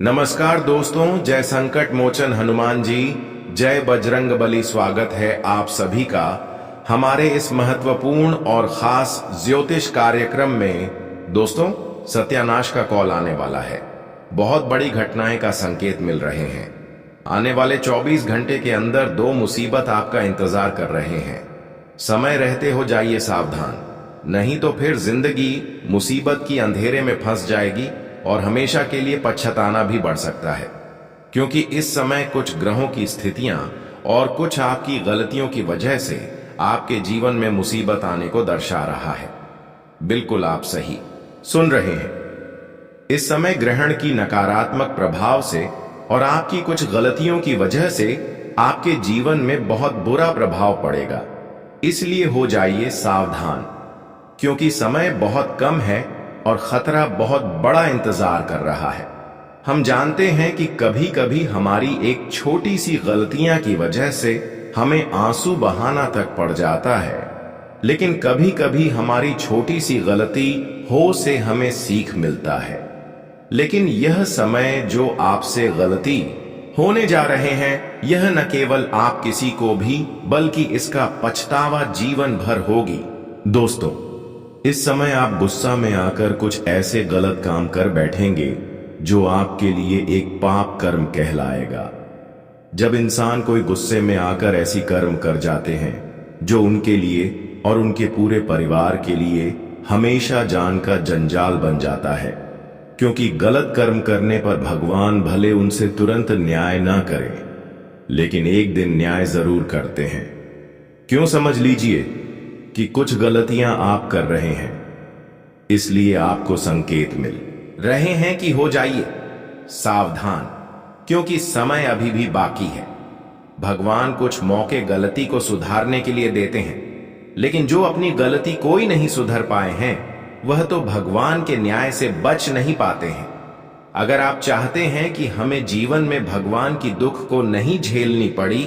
नमस्कार दोस्तों, जय संकट मोचन हनुमान जी, जय बजरंग बली। स्वागत है आप सभी का हमारे इस महत्वपूर्ण और खास ज्योतिष कार्यक्रम में। दोस्तों, सत्यानाश का कॉल आने वाला है। बहुत बड़ी घटनाएं का संकेत मिल रहे हैं। आने वाले 24 घंटे के अंदर दो मुसीबत आपका इंतजार कर रहे हैं। समय रहते हो जाइए सावधान, नहीं तो फिर जिंदगी मुसीबत की अंधेरे में फंस जाएगी और हमेशा के लिए पछताना भी बढ़ सकता है। क्योंकि इस समय कुछ ग्रहों की स्थितियां और कुछ आपकी गलतियों की वजह से आपके जीवन में मुसीबत आने को दर्शा रहा है। बिल्कुल आप सही सुन रहे हैं। इस समय ग्रहण की नकारात्मक प्रभाव से और आपकी कुछ गलतियों की वजह से आपके जीवन में बहुत बुरा प्रभाव पड़ेगा। इसलिए हो जाइए सावधान, क्योंकि समय बहुत कम है और खतरा बहुत बड़ा इंतजार कर रहा है। हम जानते हैं कि कभी कभी हमारी एक छोटी सी गलतियां की वजह से हमें आंसू बहाना तक पड़ जाता है, लेकिन कभी कभी हमारी छोटी सी गलती हो से हमें सीख मिलता है। लेकिन यह समय जो आपसे गलती होने जा रहे हैं, यह न केवल आप किसी को भी बल्कि इसका पछतावा जीवन भर होगी। दोस्तों, इस समय आप गुस्सा में आकर कुछ ऐसे गलत काम कर बैठेंगे जो आपके लिए एक पाप कर्म कहलाएगा। जब इंसान कोई गुस्से में आकर ऐसी कर्म कर जाते हैं जो उनके लिए और उनके पूरे परिवार के लिए हमेशा जान का जंजाल बन जाता है, क्योंकि गलत कर्म करने पर भगवान भले उनसे तुरंत न्याय ना करें, लेकिन एक दिन न्याय जरूर करते हैं। क्यों? समझ लीजिए कि कुछ गलतियां आप कर रहे हैं, इसलिए आपको संकेत मिल रहे हैं कि हो जाइए सावधान, क्योंकि समय अभी भी बाकी है। भगवान कुछ मौके गलती को सुधारने के लिए देते हैं, लेकिन जो अपनी गलती कोई नहीं सुधर पाए हैं, वह तो भगवान के न्याय से बच नहीं पाते हैं। अगर आप चाहते हैं कि हमें जीवन में भगवान की दुख को नहीं झेलनी पड़ी,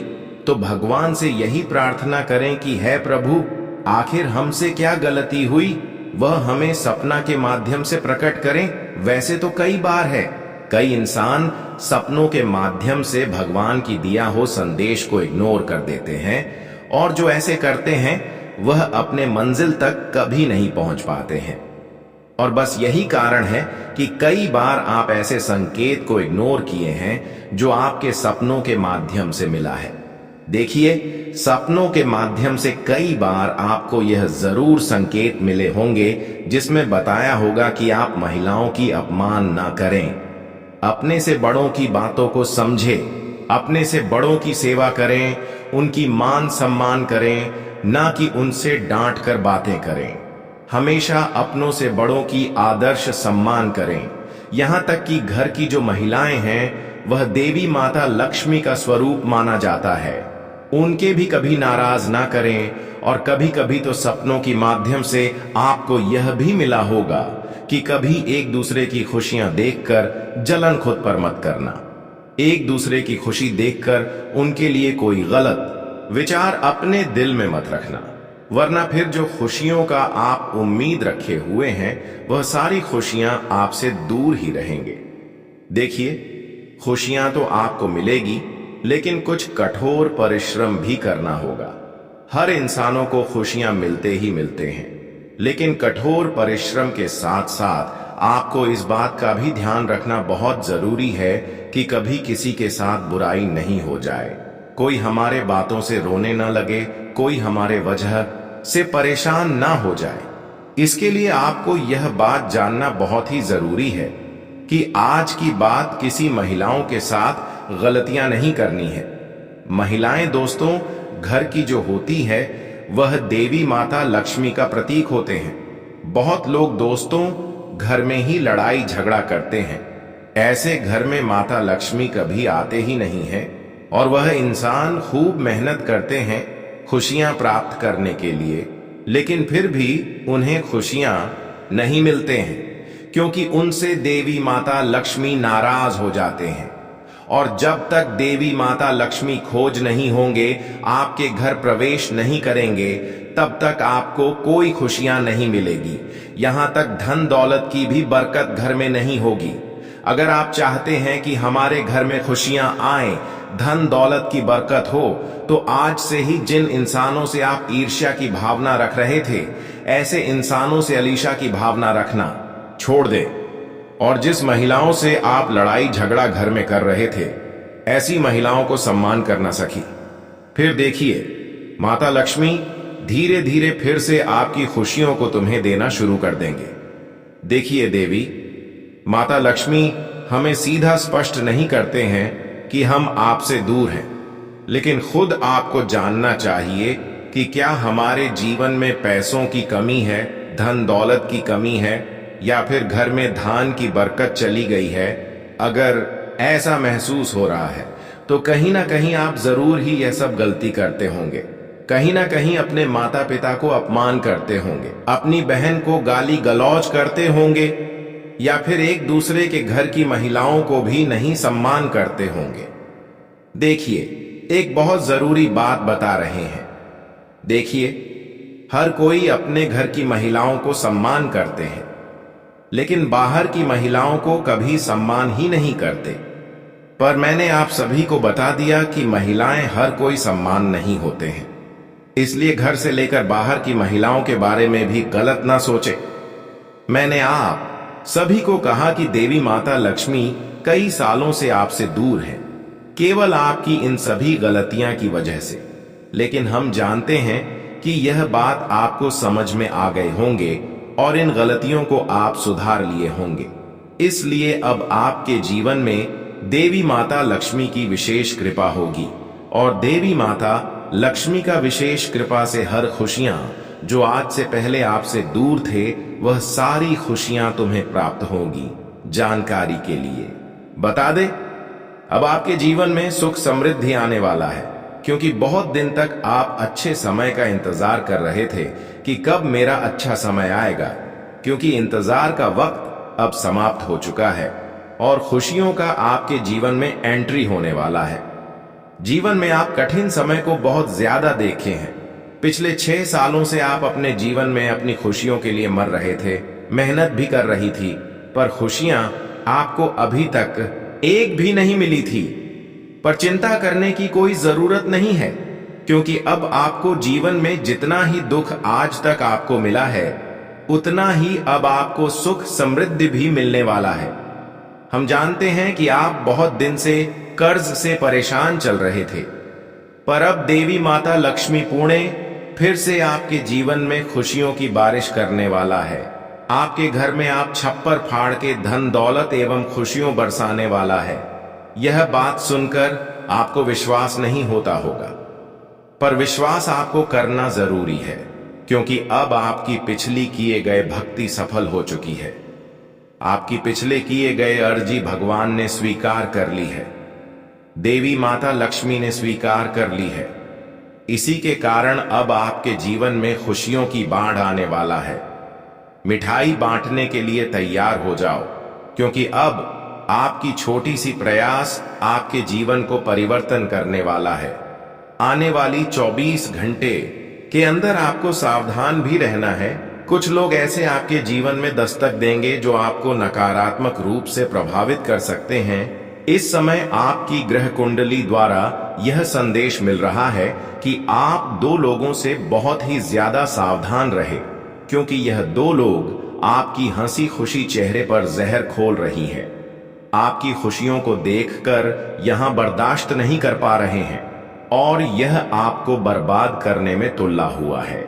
तो भगवान से यही प्रार्थना करें कि हे प्रभु, आखिर हमसे क्या गलती हुई, वह हमें सपना के माध्यम से प्रकट करें। वैसे तो कई बार है, कई इंसान सपनों के माध्यम से भगवान की दिया हो संदेश को इग्नोर कर देते हैं, और जो ऐसे करते हैं वह अपने मंजिल तक कभी नहीं पहुंच पाते हैं। और बस यही कारण है कि कई बार आप ऐसे संकेत को इग्नोर किए हैं जो आपके सपनों के माध्यम से मिला है। देखिए, सपनों के माध्यम से कई बार आपको यह जरूर संकेत मिले होंगे जिसमें बताया होगा कि आप महिलाओं की अपमान ना करें, अपने से बड़ों की बातों को समझें, अपने से बड़ों की सेवा करें, उनकी मान सम्मान करें, ना कि उनसे डांट कर बातें करें। हमेशा अपनों से बड़ों की आदर्श सम्मान करें। यहां तक कि घर की जो महिलाएं हैं, वह देवी माता लक्ष्मी का स्वरूप माना जाता है, उनके भी कभी नाराज ना करें। और कभी कभी तो सपनों की माध्यम से आपको यह भी मिला होगा कि कभी एक दूसरे की खुशियां देखकर जलन खुद पर मत करना। एक दूसरे की खुशी देखकर उनके लिए कोई गलत विचार अपने दिल में मत रखना, वरना फिर जो खुशियों का आप उम्मीद रखे हुए हैं, वह सारी खुशियां आपसे दूर ही रहेंगे। देखिए, खुशियां तो आपको मिलेगी, लेकिन कुछ कठोर परिश्रम भी करना होगा। हर इंसानों को खुशियां मिलते ही मिलते हैं, लेकिन कठोर परिश्रम के साथ साथ आपको इस बात का भी ध्यान रखना बहुत जरूरी है कि कभी किसी के साथ बुराई नहीं हो जाए, कोई हमारे बातों से रोने ना लगे, कोई हमारे वजह से परेशान ना हो जाए। इसके लिए आपको यह बात जानना बहुत ही जरूरी है कि आज की बात किसी महिलाओं के साथ गलतियां नहीं करनी है। महिलाएं दोस्तों, घर की जो होती है, वह देवी माता लक्ष्मी का प्रतीक होते हैं। बहुत लोग दोस्तों घर में ही लड़ाई झगड़ा करते हैं। ऐसे घर में माता लक्ष्मी कभी आते ही नहीं है, और वह इंसान खूब मेहनत करते हैं खुशियां प्राप्त करने के लिए, लेकिन फिर भी उन्हें खुशियां नहीं मिलते हैं, क्योंकि उनसे देवी माता लक्ष्मी नाराज हो जाते हैं। और जब तक देवी माता लक्ष्मी खोज नहीं होंगे, आपके घर प्रवेश नहीं करेंगे, तब तक आपको कोई खुशियां नहीं मिलेगी। यहां तक धन दौलत की भी बरकत घर में नहीं होगी। अगर आप चाहते हैं कि हमारे घर में खुशियां आए, धन दौलत की बरकत हो, तो आज से ही जिन इंसानों से आप ईर्ष्या की भावना रख रहे थे, ऐसे इंसानों से अलीशा की भावना रखना छोड़ दें। और जिस महिलाओं से आप लड़ाई झगड़ा घर में कर रहे थे, ऐसी महिलाओं को सम्मान करना सीखिए। फिर देखिए, माता लक्ष्मी धीरे धीरे फिर से आपकी खुशियों को तुम्हें देना शुरू कर देंगे। देखिए देवी, माता लक्ष्मी हमें सीधा स्पष्ट नहीं करते हैं कि हम आपसे दूर हैं, लेकिन खुद आपको जानना चाहिए कि क्या हमारे जीवन में पैसों की कमी है, धन दौलत की कमी है, या फिर घर में धान की बरकत चली गई है। अगर ऐसा महसूस हो रहा है तो कहीं ना कहीं आप जरूर ही यह सब गलती करते होंगे। कहीं ना कहीं अपने माता पिता को अपमान करते होंगे, अपनी बहन को गाली गलौज करते होंगे, या फिर एक दूसरे के घर की महिलाओं को भी नहीं सम्मान करते होंगे। देखिए, एक बहुत जरूरी बात बता रहे हैं। देखिए, हर कोई अपने घर की महिलाओं को सम्मान करते हैं, लेकिन बाहर की महिलाओं को कभी सम्मान ही नहीं करते। पर मैंने आप सभी को बता दिया कि महिलाएं हर कोई सम्मान नहीं होते हैं, इसलिए घर से लेकर बाहर की महिलाओं के बारे में भी गलत ना सोचे। मैंने आप सभी को कहा कि देवी माता लक्ष्मी कई सालों से आपसे दूर है, केवल आपकी इन सभी गलतियां की वजह से। लेकिन हम जानते हैं कि यह बात आपको समझ में आ गए होंगे और इन गलतियों को आप सुधार लिए होंगे। इसलिए अब आपके जीवन में देवी माता लक्ष्मी की विशेष कृपा होगी, और देवी माता लक्ष्मी का विशेष कृपा से हर खुशियां जो आज से पहले आपसे दूर थे, वह सारी खुशियां तुम्हें प्राप्त होगी। जानकारी के लिए बता दे, अब आपके जीवन में सुख समृद्धि आने वाला है, क्योंकि बहुत दिन तक आप अच्छे समय का इंतजार कर रहे थे कि कब मेरा अच्छा समय आएगा, क्योंकि इंतजार का वक्त अब समाप्त हो चुका है और खुशियों का आपके जीवन में एंट्री होने वाला है। जीवन में आप कठिन समय को बहुत ज्यादा देखे हैं। पिछले 6 सालों से आप अपने जीवन में अपनी खुशियों के लिए मर रहे थे, मेहनत भी कर रही थी, पर खुशियां आपको अभी तक एक भी नहीं मिली थी। पर चिंता करने की कोई जरूरत नहीं है, क्योंकि अब आपको जीवन में जितना ही दुख आज तक आपको मिला है, उतना ही अब आपको सुख समृद्धि भी मिलने वाला है। हम जानते हैं कि आप बहुत दिन से कर्ज से परेशान चल रहे थे, पर अब देवी माता लक्ष्मी पुणे फिर से आपके जीवन में खुशियों की बारिश करने वाला है। आपके घर में आप छप्पर फाड़ के धन दौलत एवं खुशियों बरसाने वाला है। यह बात सुनकर आपको विश्वास नहीं होता होगा, पर विश्वास आपको करना जरूरी है, क्योंकि अब आपकी पिछली किए गए भक्ति सफल हो चुकी है। आपकी पिछले किए गए अर्जी भगवान ने स्वीकार कर ली है, देवी माता लक्ष्मी ने स्वीकार कर ली है। इसी के कारण अब आपके जीवन में खुशियों की बाढ़ आने वाला है। मिठाई बांटने के लिए तैयार हो जाओ, क्योंकि अब आपकी छोटी सी प्रयास आपके जीवन को परिवर्तन करने वाला है। आने वाली 24 घंटे के अंदर आपको सावधान भी रहना है। कुछ लोग ऐसे आपके जीवन में दस्तक देंगे जो आपको नकारात्मक रूप से प्रभावित कर सकते हैं। इस समय आपकी ग्रह कुंडली द्वारा यह संदेश मिल रहा है कि आप 2 लोगों से बहुत ही ज्यादा सावधान रहे, क्योंकि यह 2 लोग आपकी हंसी खुशी चेहरे पर जहर खोल रही है। आपकी खुशियों को देखकर यहां बर्दाश्त नहीं कर पा रहे हैं और यह आपको बर्बाद करने में तुल्ला हुआ है।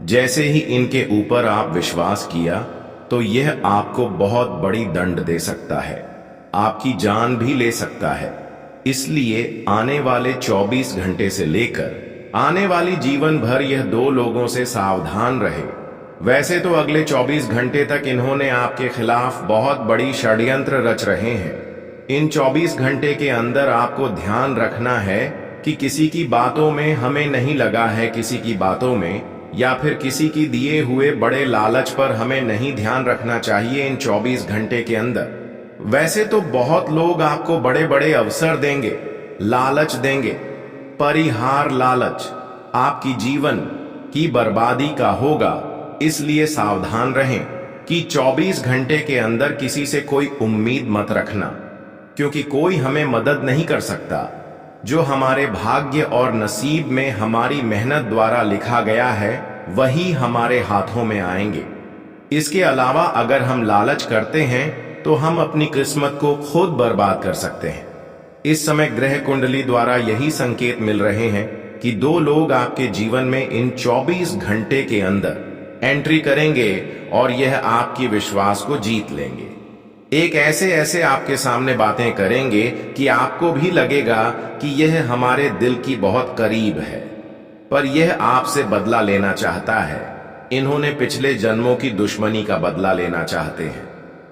जैसे ही इनके ऊपर आप विश्वास किया, तो यह आपको बहुत बड़ी दंड दे सकता है, आपकी जान भी ले सकता है। इसलिए आने वाले 24 घंटे से लेकर आने वाली जीवन भर यह 2 लोगों से सावधान रहे। वैसे तो अगले 24 घंटे तक इन्होंने आपके खिलाफ बहुत बड़ी षड्यंत्र रच रहे हैं। इन 24 घंटे के अंदर आपको ध्यान रखना है कि किसी की बातों में हमें नहीं लगा है, किसी की बातों में या फिर किसी की दिए हुए बड़े लालच पर हमें नहीं ध्यान रखना चाहिए इन 24 घंटे के अंदर। वैसे तो बहुत लोग आपको बड़े बड़े अवसर देंगे, लालच देंगे, पर हार लालच आपकी जीवन की बर्बादी का होगा। इसलिए सावधान रहें। कि 24 घंटे के अंदर किसी से कोई उम्मीद मत रखना, क्योंकि कोई हमें मदद नहीं कर सकता। जो हमारे भाग्य और नसीब में हमारी मेहनत द्वारा लिखा गया है वही हमारे हाथों में आएंगे। इसके अलावा अगर हम लालच करते हैं तो हम अपनी किस्मत को खुद बर्बाद कर सकते हैं। इस समय ग्रह कुंडली द्वारा यही संकेत मिल रहे हैं कि 2 लोग आपके जीवन में इन 24 घंटे के अंदर एंट्री करेंगे और यह आपकी विश्वास को जीत लेंगे। एक ऐसे आपके सामने बातें करेंगे कि आपको भी लगेगा कि यह हमारे दिल की बहुत करीब है, पर यह आपसे बदला लेना चाहता है। इन्होंने पिछले जन्मों की दुश्मनी का बदला लेना चाहते हैं।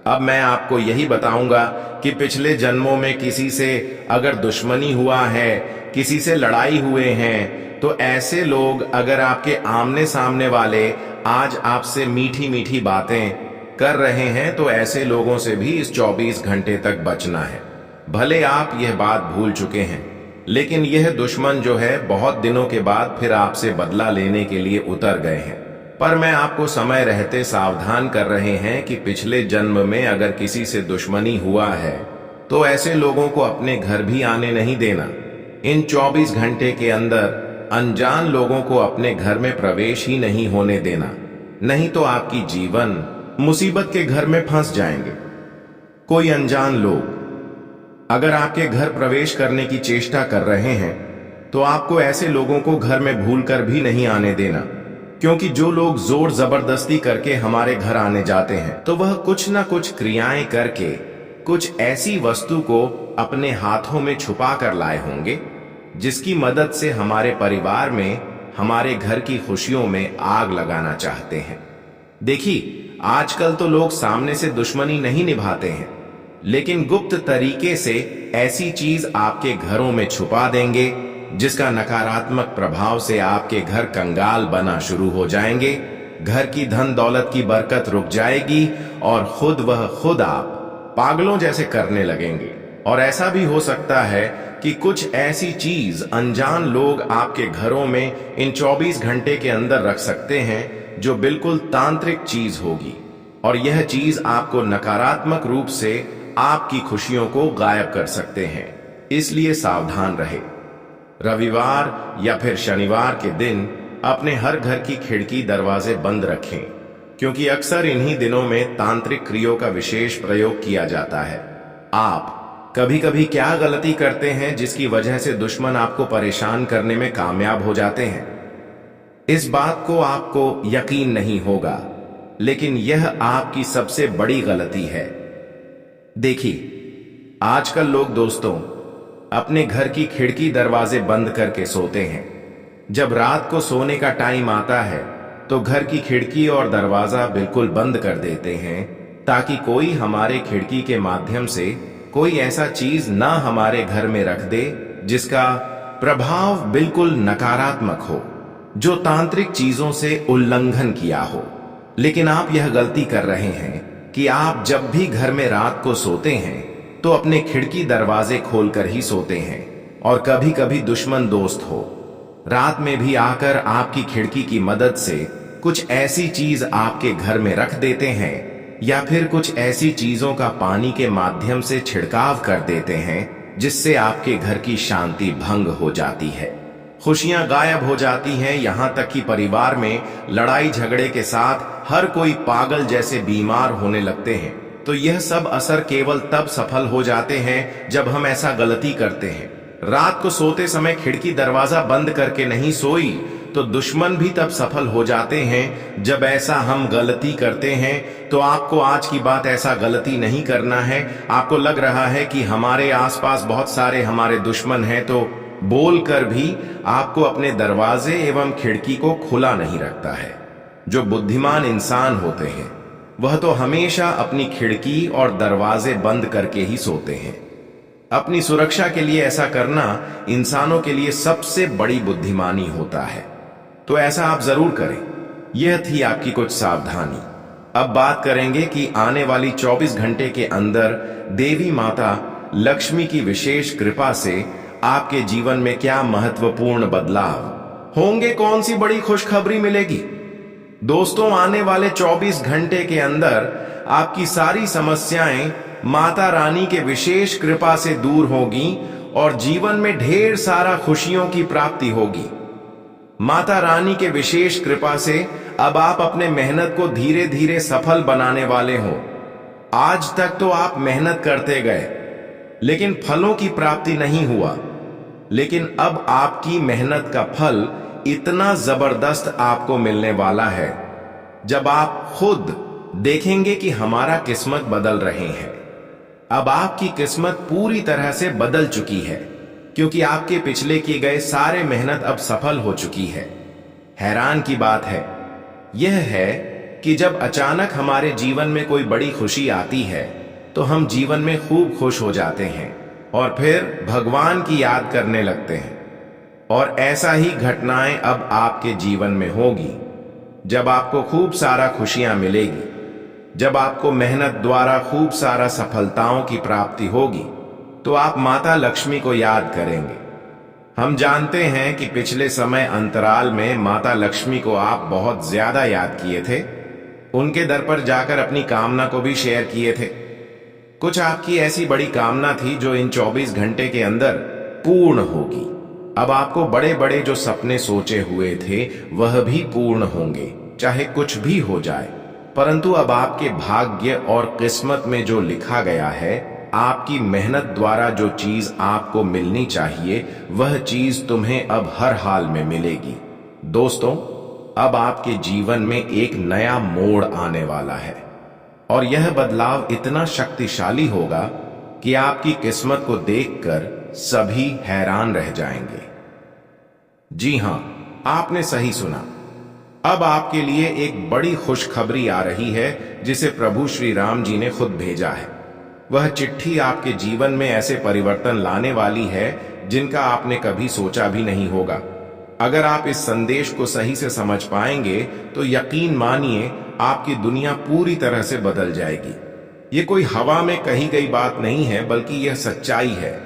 अब मैं आपको यही बताऊंगा कि पिछले जन्मों में किसी से अगर दुश्मनी हुआ है, किसी से लड़ाई हुए हैं, तो ऐसे लोग अगर आपके आमने सामने वाले आज आपसे मीठी मीठी बातें कर रहे हैं तो ऐसे लोगों से भी इस 24 घंटे तक बचना है। भले आप यह बात भूल चुके हैं, लेकिन यह दुश्मन जो है बहुत दिनों के बाद फिर आपसे बदला लेने के लिए उतर गए हैं। पर मैं आपको समय रहते सावधान कर रहे हैं कि पिछले जन्म में अगर किसी से दुश्मनी हुआ है तो ऐसे लोगों को अपने घर भी आने नहीं देना। इन 24 घंटे के अंदर अनजान लोगों को अपने घर में प्रवेश ही नहीं होने देना, नहीं तो आपकी जीवन मुसीबत के घर में फंस जाएंगे। कोई अनजान लोग अगर आपके घर प्रवेश करने की चेष्टा कर रहे हैं तो आपको ऐसे लोगों को घर में भूलकर भी नहीं आने देना, क्योंकि जो लोग जोर जबरदस्ती करके हमारे घर आने जाते हैं तो वह कुछ ना कुछ क्रियाएं करके कुछ ऐसी वस्तु को अपने हाथों में छुपा कर लाए होंगे जिसकी मदद से हमारे परिवार में, हमारे घर की खुशियों में आग लगाना चाहते हैं। देखिए, आजकल तो लोग सामने से दुश्मनी नहीं निभाते हैं, लेकिन गुप्त तरीके से ऐसी चीज आपके घरों में छुपा देंगे जिसका नकारात्मक प्रभाव से आपके घर कंगाल बना शुरू हो जाएंगे। घर की धन दौलत की बरकत रुक जाएगी और खुद आप पागलों जैसे करने लगेंगे। और ऐसा भी हो सकता है कि कुछ ऐसी चीज अनजान लोग आपके घरों में इन 24 घंटे के अंदर रख सकते हैं जो बिल्कुल तांत्रिक चीज होगी, और यह चीज आपको नकारात्मक रूप से आपकी खुशियों को गायब कर सकते हैं। इसलिए सावधान रहे। रविवार या फिर शनिवार के दिन अपने हर घर की खिड़की दरवाजे बंद रखें, क्योंकि अक्सर इन्हीं दिनों में तांत्रिक क्रियों का विशेष प्रयोग किया जाता है। आप कभी कभी क्या गलती करते हैं जिसकी वजह से दुश्मन आपको परेशान करने में कामयाब हो जाते हैं? इस बात को आपको यकीन नहीं होगा, लेकिन यह आपकी सबसे बड़ी गलती है। देखिए, आजकल लोग दोस्तों अपने घर की खिड़की दरवाजे बंद करके सोते हैं। जब रात को सोने का टाइम आता है तो घर की खिड़की और दरवाजा बिल्कुल बंद कर देते हैं, ताकि कोई हमारे खिड़की के माध्यम से कोई ऐसा चीज ना हमारे घर में रख दे जिसका प्रभाव बिल्कुल नकारात्मक हो, जो तांत्रिक चीजों से उल्लंघन किया हो। लेकिन आप यह गलती कर रहे हैं कि आप जब भी घर में रात को सोते हैं तो अपने खिड़की दरवाजे खोलकर ही सोते हैं, और कभी कभी दुश्मन दोस्त हो रात में भी आकर आपकी खिड़की की मदद से कुछ ऐसी चीज आपके घर में रख देते हैं, या फिर कुछ ऐसी चीजों का पानी के माध्यम से छिड़काव कर देते हैं जिससे आपके घर की शांति भंग हो जाती है, खुशियां गायब हो जाती हैं। यहां तक कि परिवार में लड़ाई झगड़े के साथ हर कोई पागल जैसे बीमार होने लगते हैं। तो यह सब असर केवल तब सफल हो जाते हैं जब हम ऐसा गलती करते हैं। रात को सोते समय खिड़की दरवाजा बंद करके नहीं सोई तो दुश्मन भी तब सफल हो जाते हैं जब ऐसा हम गलती करते हैं। तो आपको आज की बात ऐसा गलती नहीं करना है। आपको लग रहा है कि हमारे आसपास बहुत सारे हमारे दुश्मन हैं, तो बोलकर भी आपको अपने दरवाजे एवं खिड़की को खुला नहीं रखता है। जो बुद्धिमान इंसान होते हैं वह तो हमेशा अपनी खिड़की और दरवाजे बंद करके ही सोते हैं। अपनी सुरक्षा के लिए ऐसा करना इंसानों के लिए सबसे बड़ी बुद्धिमानी होता है, तो ऐसा आप जरूर करें। यह थी आपकी कुछ सावधानी। अब बात करेंगे कि आने वाली 24 घंटे के अंदर देवी माता लक्ष्मी की विशेष कृपा से आपके जीवन में क्या महत्वपूर्ण बदलाव होंगे, कौन सी बड़ी खुशखबरी मिलेगी। दोस्तों, आने वाले 24 घंटे के अंदर आपकी सारी समस्याएं माता रानी के विशेष कृपा से दूर होगी और जीवन में ढेर सारा खुशियों की प्राप्ति होगी। माता रानी के विशेष कृपा से अब आप अपने मेहनत को धीरे धीरे सफल बनाने वाले हो। आज तक तो आप मेहनत करते गए लेकिन फलों की प्राप्ति नहीं हुआ, लेकिन अब आपकी मेहनत का फल इतना जबरदस्त आपको मिलने वाला है जब आप खुद देखेंगे कि हमारा किस्मत बदल रहे हैं। अब आपकी किस्मत पूरी तरह से बदल चुकी है क्योंकि आपके पिछले किए गए सारे मेहनत अब सफल हो चुकी है। हैरान की बात है यह है कि जब अचानक हमारे जीवन में कोई बड़ी खुशी आती है तो हम जीवन में खूब खुश हो जाते हैं और फिर भगवान की याद करने लगते हैं। और ऐसा ही घटनाएं अब आपके जीवन में होगी जब आपको खूब सारा खुशियां मिलेगी, जब आपको मेहनत द्वारा खूब सारा सफलताओं की प्राप्ति होगी तो आप माता लक्ष्मी को याद करेंगे। हम जानते हैं कि पिछले समय अंतराल में माता लक्ष्मी को आप बहुत ज्यादा याद किए थे, उनके दर पर जाकर अपनी कामना को भी शेयर किए थे। कुछ आपकी ऐसी बड़ी कामना थी जो इन 24 घंटे के अंदर पूर्ण होगी। अब आपको बड़े बड़े जो सपने सोचे हुए थे वह भी पूर्ण होंगे, चाहे कुछ भी हो जाए। परंतु अब आपके भाग्य और किस्मत में जो लिखा गया है, आपकी मेहनत द्वारा जो चीज आपको मिलनी चाहिए वह चीज तुम्हें अब हर हाल में मिलेगी। दोस्तों, अब आपके जीवन में एक नया मोड़ आने वाला है और यह बदलाव इतना शक्तिशाली होगा कि आपकी किस्मत को देखकर सभी हैरान रह जाएंगे। जी हां, आपने सही सुना। अब आपके लिए एक बड़ी खुशखबरी आ रही है जिसे प्रभु श्री राम जी ने खुद भेजा है। वह चिट्ठी आपके जीवन में ऐसे परिवर्तन लाने वाली है जिनका आपने कभी सोचा भी नहीं होगा। अगर आप इस संदेश को सही से समझ पाएंगे तो यकीन मानिए आपकी दुनिया पूरी तरह से बदल जाएगी। ये कोई हवा में कही गई बात नहीं है, बल्कि यह सच्चाई है।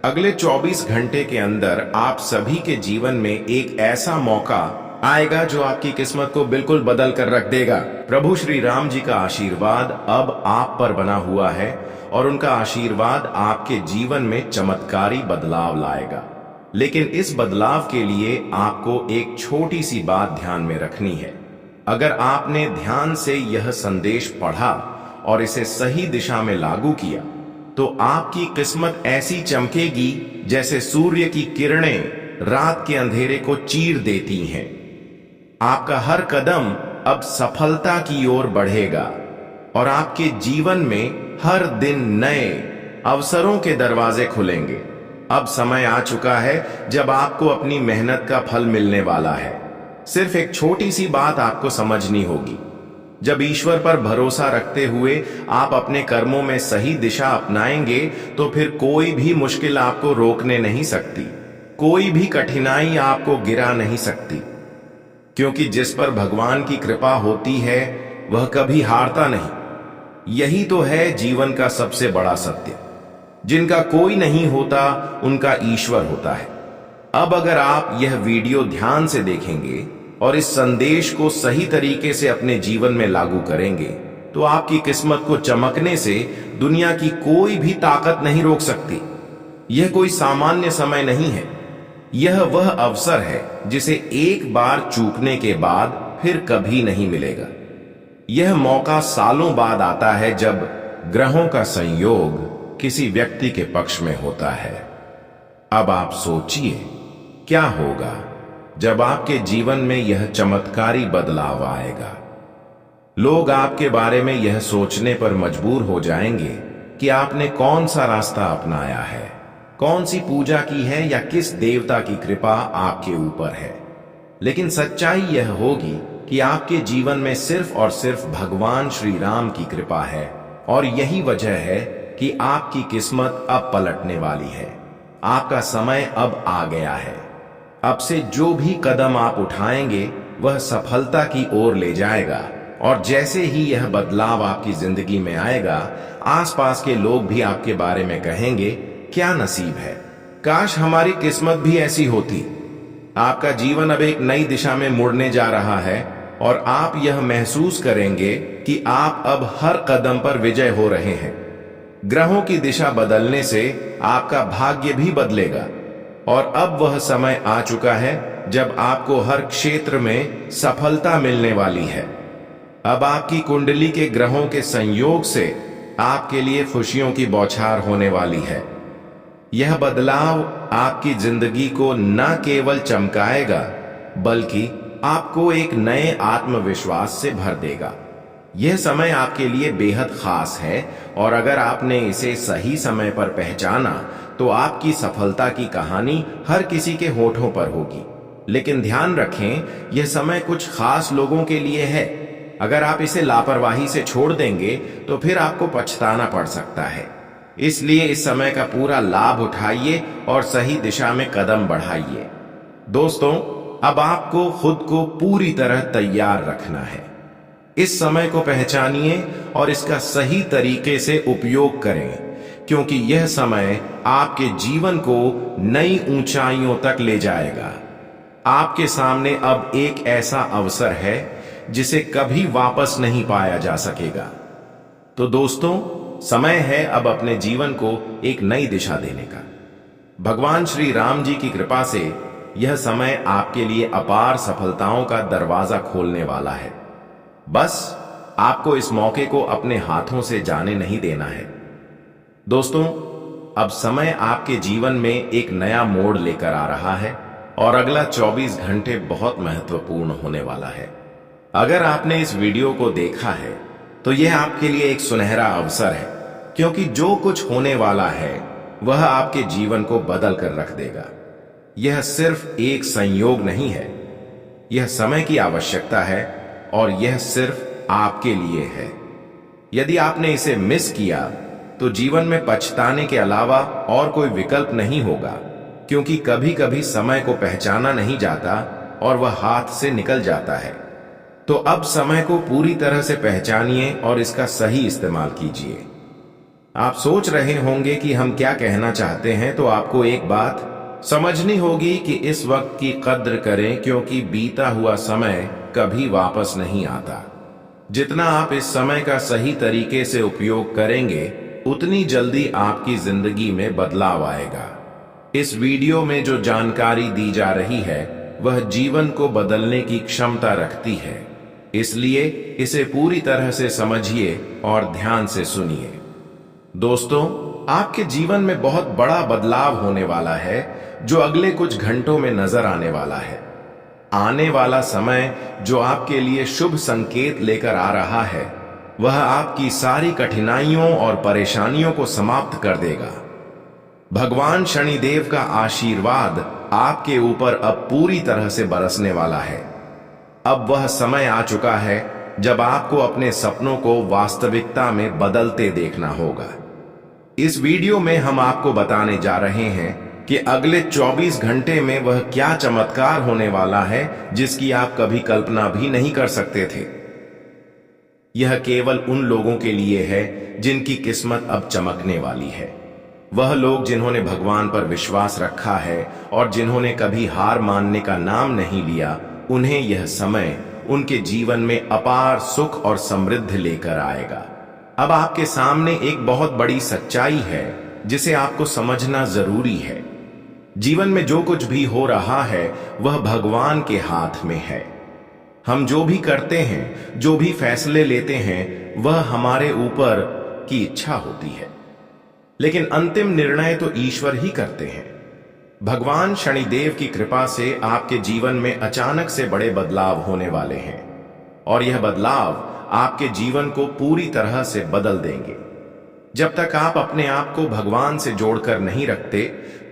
अगले 24 घंटे के अंदर आप सभी के जीवन में एक ऐसा मौका आएगा जो आपकी किस्मत को बिल्कुल बदल कर रख देगा। प्रभु श्री राम जी का आशीर्वाद अब आप पर बना हुआ है और उनका आशीर्वाद आपके जीवन में चमत्कारी बदलाव लाएगा। लेकिन इस बदलाव के लिए आपको एक छोटी सी बात ध्यान में रखनी है। अगर आपने ध्यान से यह संदेश पढ़ा और इसे सही दिशा में लागू किया तो आपकी किस्मत ऐसी चमकेगी जैसे सूर्य की किरणें रात के अंधेरे को चीर देती हैं। आपका हर कदम अब सफलता की ओर बढ़ेगा और आपके जीवन में हर दिन नए अवसरों के दरवाजे खुलेंगे। अब समय आ चुका है जब आपको अपनी मेहनत का फल मिलने वाला है। सिर्फ एक छोटी सी बात आपको समझनी होगी। जब ईश्वर पर भरोसा रखते हुए आप अपने कर्मों में सही दिशा अपनाएंगे तो फिर कोई भी मुश्किल आपको रोकने नहीं सकती, कोई भी कठिनाई आपको गिरा नहीं सकती, क्योंकि जिस पर भगवान की कृपा होती है वह कभी हारता नहीं। यही तो है जीवन का सबसे बड़ा सत्य। जिनका कोई नहीं होता उनका ईश्वर होता है। अब अगर आप यह वीडियो ध्यान से देखेंगे और इस संदेश को सही तरीके से अपने जीवन में लागू करेंगे तो आपकी किस्मत को चमकने से दुनिया की कोई भी ताकत नहीं रोक सकती। यह कोई सामान्य समय नहीं है, यह वह अवसर है जिसे एक बार चूकने के बाद फिर कभी नहीं मिलेगा। यह मौका सालों बाद आता है जब ग्रहों का संयोग किसी व्यक्ति के पक्ष में होता है। अब आप सोचिए क्या होगा जब आपके जीवन में यह चमत्कारी बदलाव आएगा। लोग आपके बारे में यह सोचने पर मजबूर हो जाएंगे कि आपने कौन सा रास्ता अपनाया है, कौन सी पूजा की है या किस देवता की कृपा आपके ऊपर है। लेकिन सच्चाई यह होगी कि आपके जीवन में सिर्फ और सिर्फ भगवान श्री राम की कृपा है और यही वजह है कि आपकी किस्मत अब पलटने वाली है। आपका समय अब आ गया है। अब से जो भी कदम आप उठाएंगे वह सफलता की ओर ले जाएगा और जैसे ही यह बदलाव आपकी जिंदगी में आएगा, आसपास के लोग भी आपके बारे में कहेंगे, क्या नसीब है, काश हमारी किस्मत भी ऐसी होती। आपका जीवन अब एक नई दिशा में मुड़ने जा रहा है और आप यह महसूस करेंगे कि आप अब हर कदम पर विजय हो रहे हैं। ग्रहों की दिशा बदलने से आपका भाग्य भी बदलेगा और अब वह समय आ चुका है जब आपको हर क्षेत्र में सफलता मिलने वाली है। अब आपकी कुंडली के ग्रहों के संयोग से आपके लिए खुशियों की बौछार होने वाली है। यह बदलाव आपकी जिंदगी को न केवल चमकाएगा बल्कि आपको एक नए आत्मविश्वास से भर देगा। यह समय आपके लिए बेहद खास है और अगर आपने इसे सही समय पर पहचाना तो आपकी सफलता की कहानी हर किसी के होठों पर होगी। लेकिन ध्यान रखें, यह समय कुछ खास लोगों के लिए है। अगर आप इसे लापरवाही से छोड़ देंगे तो फिर आपको पछताना पड़ सकता है। इसलिए इस समय का पूरा लाभ उठाइए और सही दिशा में कदम बढ़ाइए। दोस्तों, अब आपको खुद को पूरी तरह तैयार रखना है। इस समय को पहचानिए और इसका सही तरीके से उपयोग करें, क्योंकि यह समय आपके जीवन को नई ऊंचाइयों तक ले जाएगा। आपके सामने अब एक ऐसा अवसर है जिसे कभी वापस नहीं पाया जा सकेगा। तो दोस्तों, समय है अब अपने जीवन को एक नई दिशा देने का। भगवान श्री राम जी की कृपा से यह समय आपके लिए अपार सफलताओं का दरवाजा खोलने वाला है। बस आपको इस मौके को अपने हाथों से जाने नहीं देना है। दोस्तों, अब समय आपके जीवन में एक नया मोड़ लेकर आ रहा है और अगला 24 घंटे बहुत महत्वपूर्ण होने वाला है। अगर आपने इस वीडियो को देखा है तो यह आपके लिए एक सुनहरा अवसर है, क्योंकि जो कुछ होने वाला है वह आपके जीवन को बदल कर रख देगा। यह सिर्फ एक संयोग नहीं है, यह समय की आवश्यकता है और यह सिर्फ आपके लिए है। यदि आपने इसे मिस किया तो जीवन में पछताने के अलावा और कोई विकल्प नहीं होगा, क्योंकि कभी कभी समय को पहचाना नहीं जाता और वह हाथ से निकल जाता है। तो अब समय को पूरी तरह से पहचानिए और इसका सही इस्तेमाल कीजिए। आप सोच रहे होंगे कि हम क्या कहना चाहते हैं, तो आपको एक बात समझनी होगी कि इस वक्त की कद्र करें, क्योंकि बीता हुआ समय कभी वापस नहीं आता। जितना आप इस समय का सही तरीके से उपयोग करेंगे, उतनी जल्दी आपकी जिंदगी में बदलाव आएगा। इस वीडियो में जो जानकारी दी जा रही है वह जीवन को बदलने की क्षमता रखती है, इसलिए इसे पूरी तरह से समझिए और ध्यान से सुनिए। दोस्तों, आपके जीवन में बहुत बड़ा बदलाव होने वाला है जो अगले कुछ घंटों में नजर आने वाला है। आने वाला समय जो आपके लिए शुभ संकेत लेकर आ रहा है, वह आपकी सारी कठिनाइयों और परेशानियों को समाप्त कर देगा। भगवान शनिदेव का आशीर्वाद आपके ऊपर अब पूरी तरह से बरसने वाला है। अब वह समय आ चुका है जब आपको अपने सपनों को वास्तविकता में बदलते देखना होगा। इस वीडियो में हम आपको बताने जा रहे हैं कि अगले 24 घंटे में वह क्या चमत्कार होने वाला है जिसकी आप कभी कल्पना भी नहीं कर सकते थे। यह केवल उन लोगों के लिए है जिनकी किस्मत अब चमकने वाली है। वह लोग जिन्होंने भगवान पर विश्वास रखा है और जिन्होंने कभी हार मानने का नाम नहीं लिया, उन्हें यह समय उनके जीवन में अपार सुख और समृद्धि लेकर आएगा। अब आपके सामने एक बहुत बड़ी सच्चाई है जिसे आपको समझना जरूरी है। जीवन में जो कुछ भी हो रहा है वह भगवान के हाथ में है। हम जो भी करते हैं, जो भी फैसले लेते हैं, वह हमारे ऊपर की इच्छा होती है, लेकिन अंतिम निर्णय तो ईश्वर ही करते हैं। भगवान शनिदेव की कृपा से आपके जीवन में अचानक से बड़े बदलाव होने वाले हैं और यह बदलाव आपके जीवन को पूरी तरह से बदल देंगे। जब तक आप अपने आप को भगवान से जोड़कर नहीं रखते,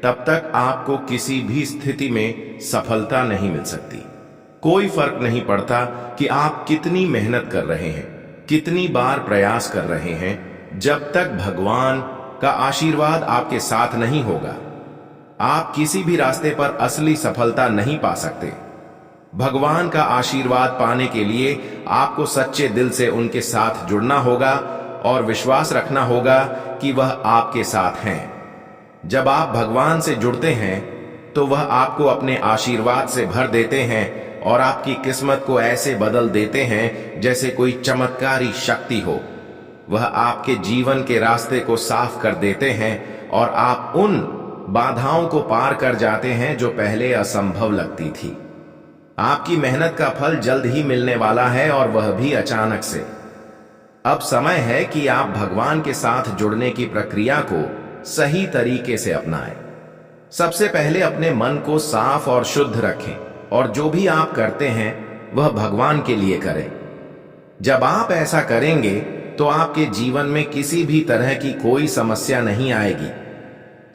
तब तक आपको किसी भी स्थिति में सफलता नहीं मिल सकती। कोई फर्क नहीं पड़ता कि आप कितनी मेहनत कर रहे हैं, कितनी बार प्रयास कर रहे हैं, जब तक भगवान का आशीर्वाद आपके साथ नहीं होगा, आप किसी भी रास्ते पर असली सफलता नहीं पा सकते। भगवान का आशीर्वाद पाने के लिए आपको सच्चे दिल से उनके साथ जुड़ना होगा और विश्वास रखना होगा कि वह आपके साथ हैं। जब आप भगवान से जुड़ते हैं तो वह आपको अपने आशीर्वाद से भर देते हैं और आपकी किस्मत को ऐसे बदल देते हैं जैसे कोई चमत्कारी शक्ति हो। वह आपके जीवन के रास्ते को साफ कर देते हैं और आप उन बाधाओं को पार कर जाते हैं जो पहले असंभव लगती थी। आपकी मेहनत का फल जल्द ही मिलने वाला है और वह भी अचानक से। अब समय है कि आप भगवान के साथ जुड़ने की प्रक्रिया को सही तरीके से अपनाएं। सबसे पहले अपने मन को साफ और शुद्ध रखें और जो भी आप करते हैं वह भगवान के लिए करें। जब आप ऐसा करेंगे तो आपके जीवन में किसी भी तरह की कोई समस्या नहीं आएगी।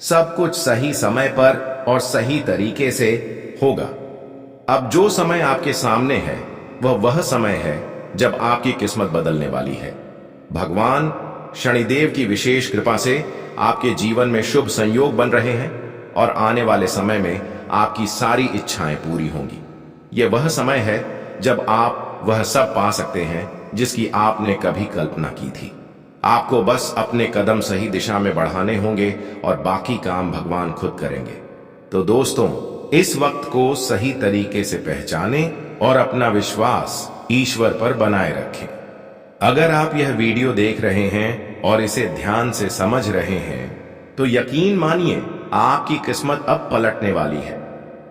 सब कुछ सही समय पर और सही तरीके से होगा। अब जो समय आपके सामने है वह समय है जब आपकी किस्मत बदलने वाली है। भगवान शनिदेव की विशेष कृपा से आपके जीवन में शुभ संयोग बन रहे हैं और आने वाले समय में आपकी सारी इच्छाएं पूरी होंगी। यह वह समय है जब आप वह सब पा सकते हैं जिसकी आपने कभी कल्पना की थी। आपको बस अपने कदम सही दिशा में बढ़ाने होंगे और बाकी काम भगवान खुद करेंगे। तो दोस्तों, इस वक्त को सही तरीके से पहचानें और अपना विश्वास ईश्वर पर बनाए रखें। अगर आप यह वीडियो देख रहे हैं और इसे ध्यान से समझ रहे हैं तो यकीन मानिए आपकी किस्मत अब पलटने वाली है।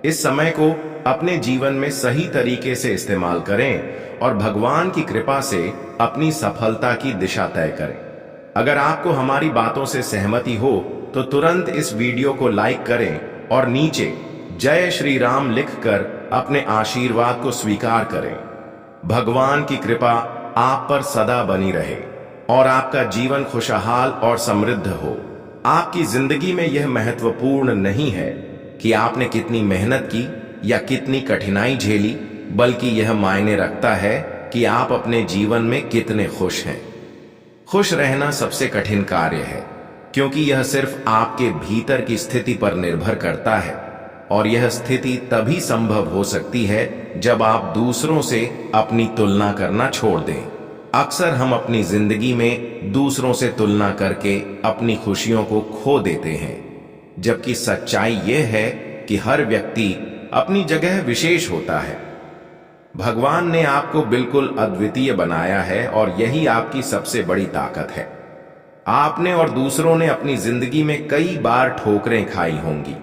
इस समय को अपने जीवन में सही तरीके से इस्तेमाल करें और भगवान की कृपा से अपनी सफलता की दिशा तय करें। अगर आपको हमारी बातों से सहमति हो तो तुरंत इस वीडियो को लाइक करें और नीचे जय श्री राम लिखकर अपने आशीर्वाद को स्वीकार करें। भगवान की कृपा आप पर सदा बनी रहे और आपका जीवन खुशहाल और समृद्ध हो। आपकी जिंदगी में यह महत्वपूर्ण नहीं है कि आपने कितनी मेहनत की या कितनी कठिनाई झेली, बल्कि यह मायने रखता है कि आप अपने जीवन में कितने खुश हैं। खुश रहना सबसे कठिन कार्य है क्योंकि यह सिर्फ आपके भीतर की स्थिति पर निर्भर करता है और यह स्थिति तभी संभव हो सकती है जब आप दूसरों से अपनी तुलना करना छोड़ दें। अक्सर हम अपनी जिंदगी में दूसरों से तुलना करके अपनी खुशियों को खो देते हैं, जबकि सच्चाई यह है कि हर व्यक्ति अपनी जगह विशेष होता है। भगवान ने आपको बिल्कुल अद्वितीय बनाया है और यही आपकी सबसे बड़ी ताकत है। आपने और दूसरों ने अपनी जिंदगी में कई बार ठोकरें खाई होंगी।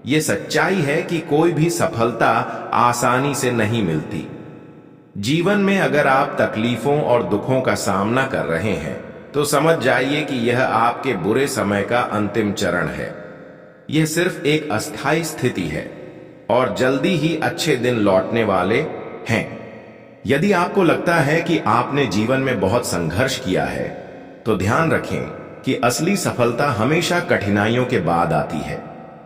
ये सच्चाई है कि कोई भी सफलता आसानी से नहीं मिलती। जीवन में अगर आप तकलीफों और दुखों का सामना कर रहे हैं तो समझ जाइए कि यह आपके बुरे समय का अंतिम चरण है। यह सिर्फ एक अस्थायी स्थिति है और जल्दी ही अच्छे दिन लौटने वाले हैं। यदि आपको लगता है कि आपने जीवन में बहुत संघर्ष किया है तो ध्यान रखें कि असली सफलता हमेशा कठिनाइयों के बाद आती है।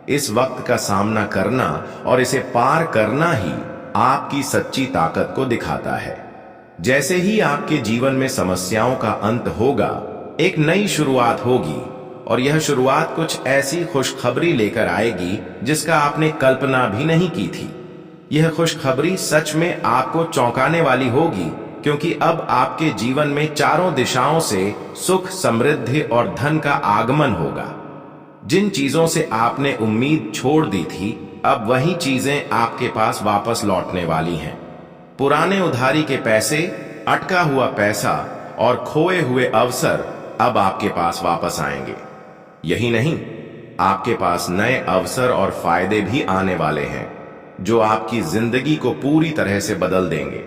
इस वक्त का सामना करना और इसे पार करना ही आपकी सच्ची ताकत को दिखाता है। जैसे ही आपके जीवन में समस्याओं का अंत होगा, एक नई शुरुआत होगी और यह शुरुआत कुछ ऐसी खुशखबरी लेकर आएगी जिसका आपने कल्पना भी नहीं की थी। यह खुशखबरी सच में आपको चौंकाने वाली होगी क्योंकि अब आपके जीवन में चारों दिशाओं से सुख, समृद्धि और धन का आगमन होगा। जिन चीजों से आपने उम्मीद छोड़ दी थी, अब वही चीजें आपके पास वापस लौटने वाली हैं। पुराने उधारी के पैसे, अटका हुआ पैसा और खोए हुए अवसर अब आपके पास वापस आएंगे। यही नहीं, आपके पास नए अवसर और फायदे भी आने वाले हैं जो आपकी जिंदगी को पूरी तरह से बदल देंगे।